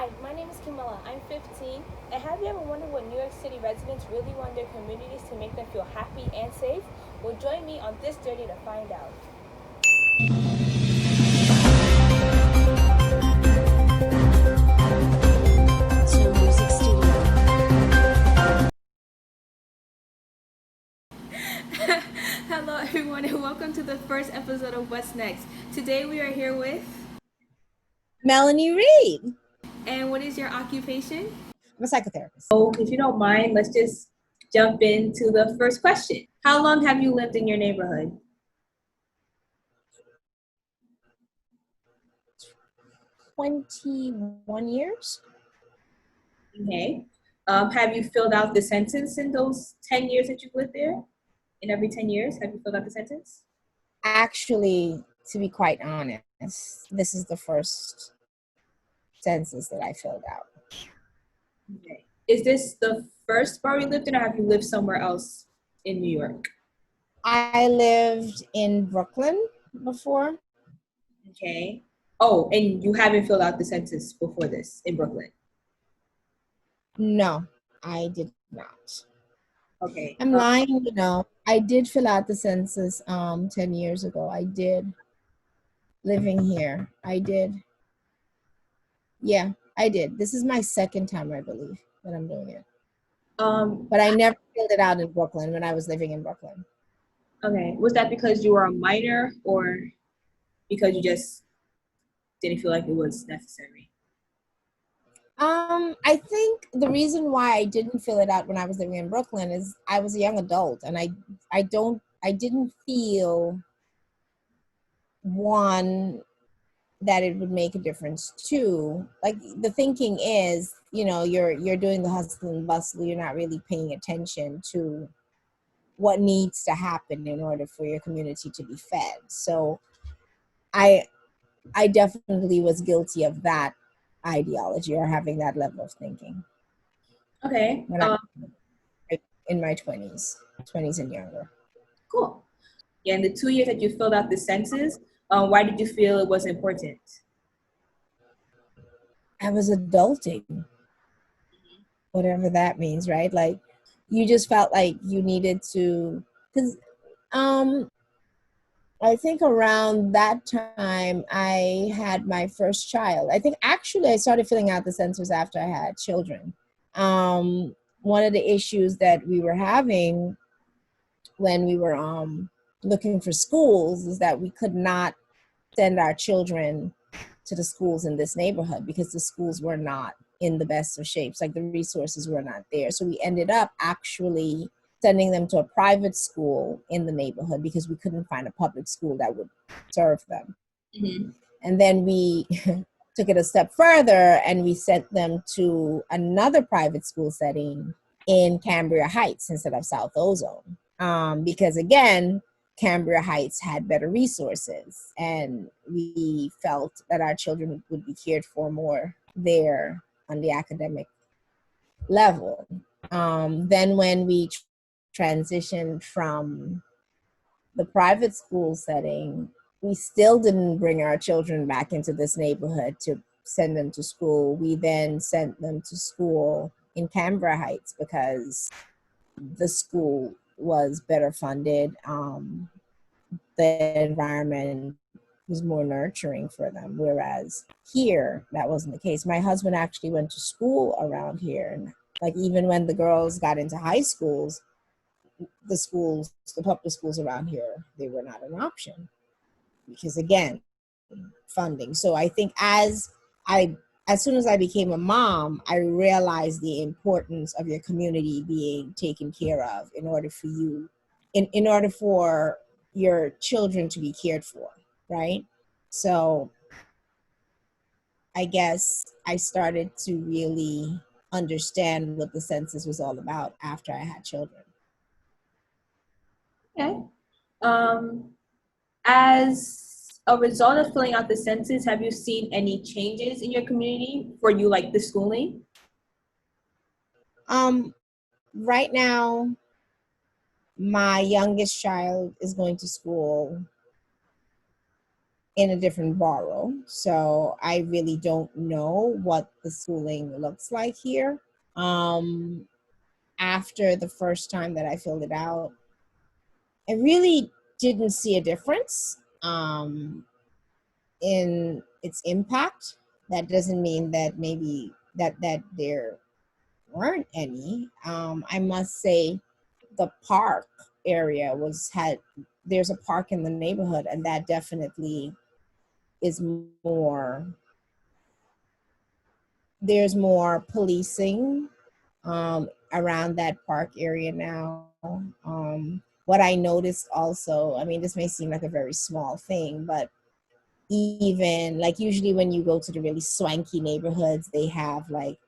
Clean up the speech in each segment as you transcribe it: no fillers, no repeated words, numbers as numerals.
Hi, my name is Keimela. I'm 15. And have you ever wondered what New York City residents really want their communities to make them feel happy and safe? Well, join me on this journey to find out. To Music Studio. Hello, everyone, and welcome to the first episode of What's Next. Today we are here with. Melanie Reid. And what is your occupation? I'm a psychotherapist. So, if you don't mind, let's just jump into the first question. How long have you lived in your neighborhood? 21 years. Okay. Have you filled out the census in those 10 years that you've lived there? In every 10 years, have you filled out the census? Actually, to be quite honest, this is the first census that I filled out. Okay. Is this the first bar you lived in, or have you lived somewhere else in New York? I lived in Brooklyn before. Okay. Oh, and you haven't filled out the census before this in Brooklyn? No, I did not. Okay. I'm lying, I did fill out the census 10 years ago. I did, living here. I did. Yeah, I did. This is my second time, I believe, that I'm doing it. But I never filled it out in Brooklyn when I was living in Brooklyn. Okay. Was that because you were a minor, or because you just didn't feel like it was necessary? I think the reason why I didn't fill it out when I was living in Brooklyn is I was a young adult, and I didn't feel, one, that it would make a difference. Two, like, the thinking is, you're doing the hustle and bustle, you're not really paying attention to what needs to happen in order for your community to be fed. So I definitely was guilty of that ideology, or having that level of thinking. Okay. When I in my 20s and younger. Cool. Yeah, in the 2 years that you filled out the census, why did you feel it was important? I was adulting, whatever that means, right? Like, you just felt like you needed to, because I think around that time I had my first child. I think actually I started filling out the census after I had children. One of the issues that we were having when we were looking for schools is that we could not send our children to the schools in this neighborhood because the schools were not in the best of shapes. Like, the resources were not there. So we ended up actually sending them to a private school in the neighborhood because we couldn't find a public school that would serve them. Mm-hmm. And then we took it a step further and we sent them to another private school setting in Cambria Heights instead of South Ozone. Because, again, Cambria Heights had better resources, and we felt that our children would be cared for more there on the academic level. Then when we transitioned from the private school setting, we still didn't bring our children back into this neighborhood to send them to school. We then sent them to school in Cambria Heights because the school was better funded. The environment was more nurturing for them, whereas here that wasn't the case. My husband actually went to school around here, and, like, even when the girls got into high schools, the public schools around here, they were not an option because, again, funding. So I think as soon as I became a mom, I realized the importance of your community being taken care of in order for you, in order for your children to be cared for, right? So I guess I started to really understand what the census was all about after I had children. Okay. As a result of filling out the census, have you seen any changes in your community for you, like the schooling? Right now, my youngest child is going to school in a different borough. So I really don't know what the schooling looks like here. Um, After the first time that I filled it out, I really didn't see a difference in its impact. That doesn't mean that maybe that there weren't any. I must say the park area was had there's a park in the neighborhood, and that definitely is more there's more policing around that park area now. What I noticed also, I mean, this may seem like a very small thing, but even like usually when you go to the really swanky neighborhoods, they have like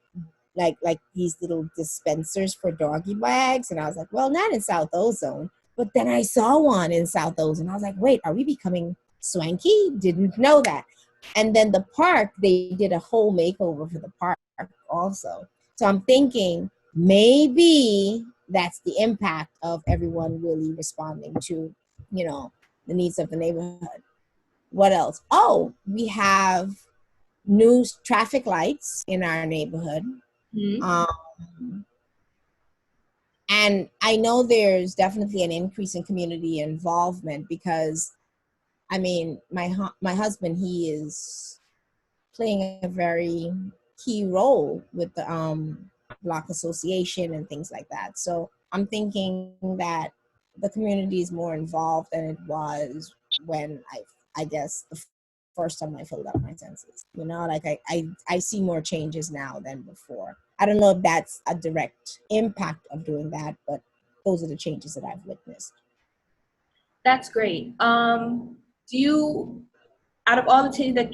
these little dispensers for doggy bags, and I was like, well, not in South Ozone, but then I saw one in South Ozone. I was like, wait, are we becoming swanky? Didn't know that. And then the park, they did a whole makeover for the park also. So I'm thinking maybe that's the impact of everyone really responding to, the needs of the neighborhood. What else? Oh, we have new traffic lights in our neighborhood. Mm-hmm. And I know there's definitely an increase in community involvement because, I mean, my husband, he is playing a very key role with the block association and things like that. So I'm thinking that the community is more involved than it was when I guess the first time I filled out my census. Like I see more changes now than before. I don't know if that's a direct impact of doing that, but those are the changes that I've witnessed. That's great. Do you, out of all the changes that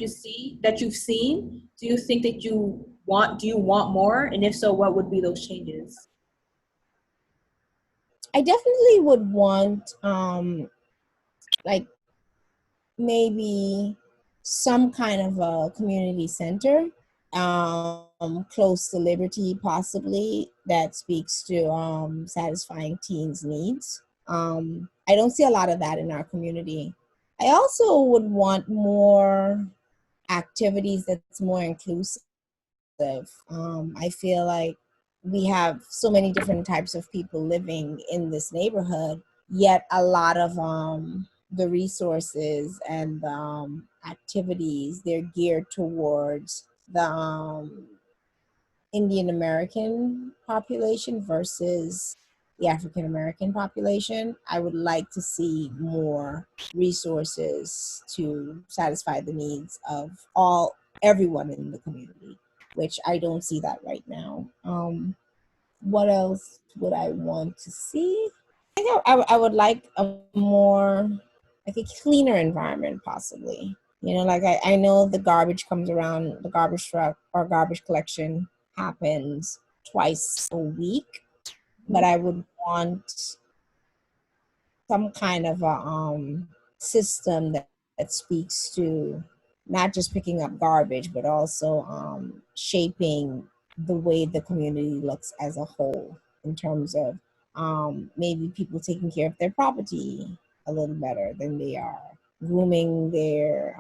you've seen, do you think that do you want more? And if so, what would be those changes? I definitely would want like maybe some kind of a community center close to Liberty, possibly, that speaks to satisfying teens' needs. I don't see a lot of that in our community. I also would want more activities that's more inclusive. I feel like we have so many different types of people living in this neighborhood, yet a lot of the resources and activities, they're geared towards the Indian American population versus the African American population. I would like to see more resources to satisfy the needs of everyone in the community, which I don't see that right now. What else would I want to see? I think I would like a more, like a cleaner environment, possibly. Like I know the garbage comes around, the garbage truck or garbage collection happens twice a week, but I would want some kind of a system that speaks to not just picking up garbage, but also shaping the way the community looks as a whole in terms of maybe people taking care of their property a little better than they are, grooming their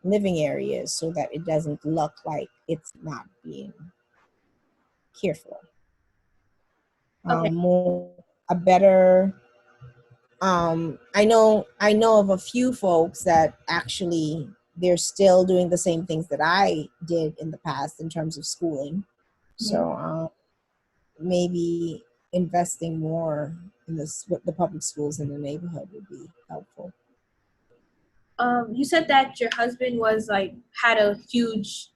living areas so that it doesn't look like it's not being cared for. Okay. More a better I know of a few folks that actually they're still doing the same things that I did in the past in terms of schooling. Mhm. So maybe investing more in the public schools in the neighborhood would be helpful. You said that your husband had a huge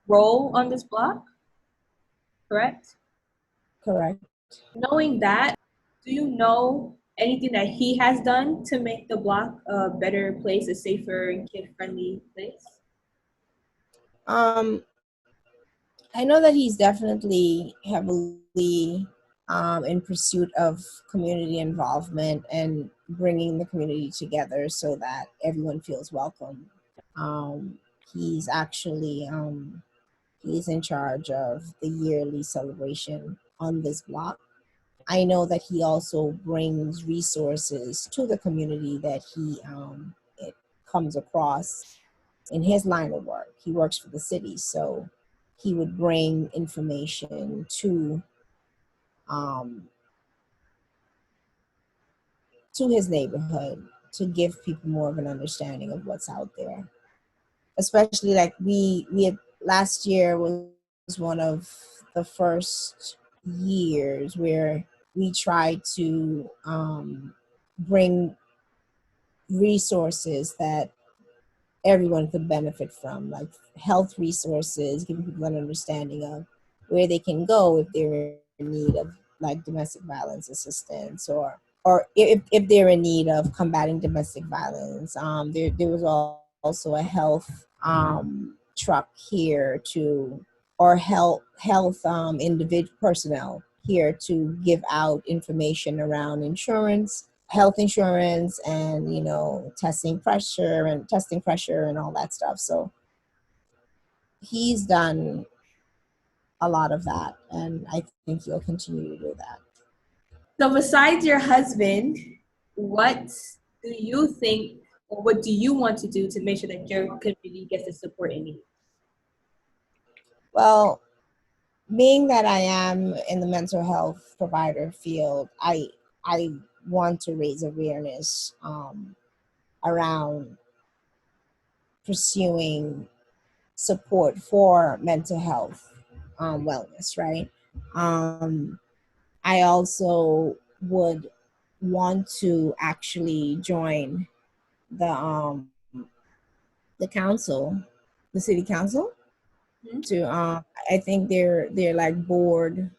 role on this block, correct? Correct. Knowing that, do you know anything that he has done to make the block a better place, a safer and kid-friendly place? Um, I know that he's definitely heavily in pursuit of community involvement and bringing the community together so that everyone feels welcome. Um, he's actually he's in charge of the yearly celebration on this block. I know that he also brings resources to the community that he comes across in his line of work. He works for the city, so he would bring information um, to his neighborhood to give people more of an understanding of what's out there. Especially like we had, last year was one of the first years where we tried to bring resources that everyone could benefit from, like health resources, giving people an understanding of where they can go if they're in need of like domestic violence assistance, or if they're in need of combating domestic violence. There was also a health truck here to, or health individual personnel here to give out information around insurance, health insurance, and testing pressure and all that stuff. So he's done a lot of that, and I think he'll continue to do that. So besides your husband, what do you think, or what do you want to do to make sure that your community gets the support it needs? Well, being that I am in the mental health provider field, I want to raise awareness around pursuing support for mental health wellness, right? I also would want to actually join the council, the city council. Mm-hmm. To I think they're like board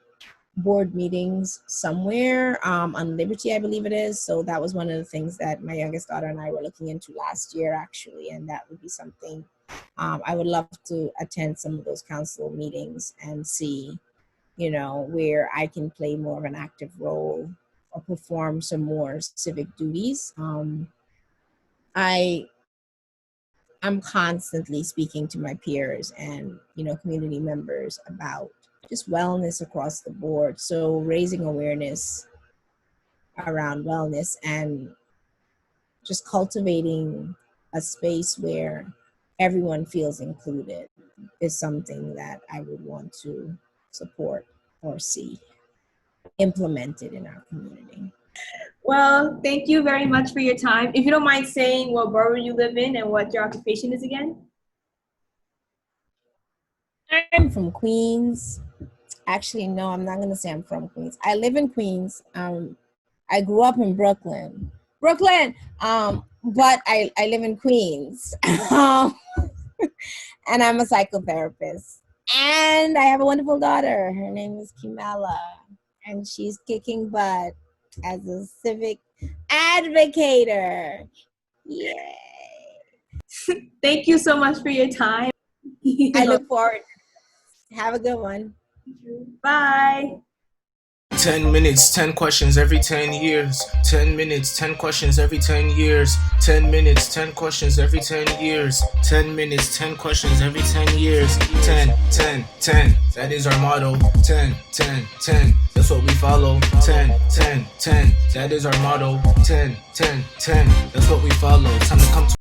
meetings somewhere on Liberty, I believe it is. So that was one of the things that my youngest daughter and I were looking into last year, actually, and that would be something I would love to attend some of those council meetings and see, where I can play more of an active role or perform some more civic duties. I'm constantly speaking to my peers and community members about just wellness across the board. So raising awareness around wellness and just cultivating a space where everyone feels included is something that I would want to support or see implemented in our community. Well, thank you very much for your time. If you don't mind saying what borough you live in and what your occupation is again. I'm from Queens. Actually, no, I'm not going to say I'm from Queens. I live in Queens. I grew up in Brooklyn, but I live in Queens. And I'm a psychotherapist. And I have a wonderful daughter. Her name is Keimela. And she's kicking butt as a civic advocator. Yay. Thank you so much for your time. I look forward. Have a good one. Bye. 10 minutes, 10 questions every 10 years. 10 minutes, 10 questions every 10 years. 10 minutes, 10 questions every 10 years. 10 minutes, 10 questions every 10 years. 10, 10, 10. That is our motto. 10, 10, 10. That's what we follow. 10, 10, 10. That is our motto. 10, 10, 10. That's what we follow. Time to come to